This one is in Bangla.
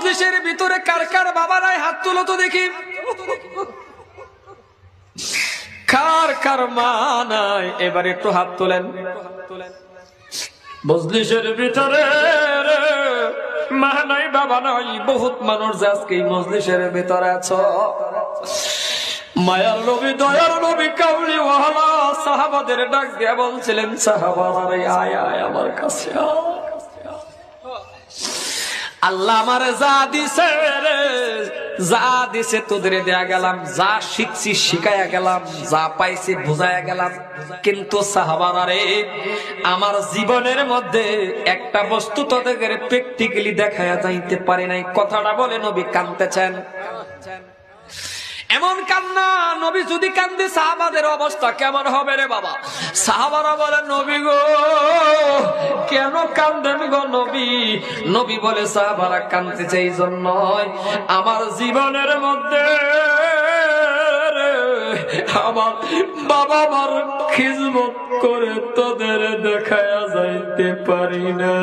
মজলিসের ভিতরে কার কার বাবা নাই হাত তুলো তো দেখি, কার কার মা নাই এবার একটু হাত তোলেন। মজলিসের ভিতরে মা নাই বাবা নাই বহুত মানুষ আজকে মজলিসের ভিতরে আছো। মায়ার নবী দয়ার নবী কাউলি ওয়ালা সাহাবাদের ডাক দিয়ে বলছিলেন, সাহাবারা আয় আয় আমার কাছে আয়। আল্লাহ আমারে যা দিছে রে, যা দিছে তোদের দেয়া গেলাম, যা শিখছি শিখাইয়া গেলাম, যা পাইছি বুঝাইয়া গেলাম, কিন্তু সাহাবারা রে আমার জীবনের মধ্যে একটা বস্তু তোদের প্র্যাকটিক্যালি দেখায়া যাইতে পারি নাই। কথাটা বলে নবী কাঁদতেছেন। এমন কান্না, নবী যদি কান্দে সাহাবাদের অবস্থা কেমন হবে রে বাবা? সাহাবারা বলে, নবী গো কেন কান্দেন গো নবী? নবী বলে, সাহাবারা কান্দতেছে এই জন্য আমার জীবনের মধ্যে আমার বাবা মার খিদমত করে তোদের দেখায়া যাইতে পারি না।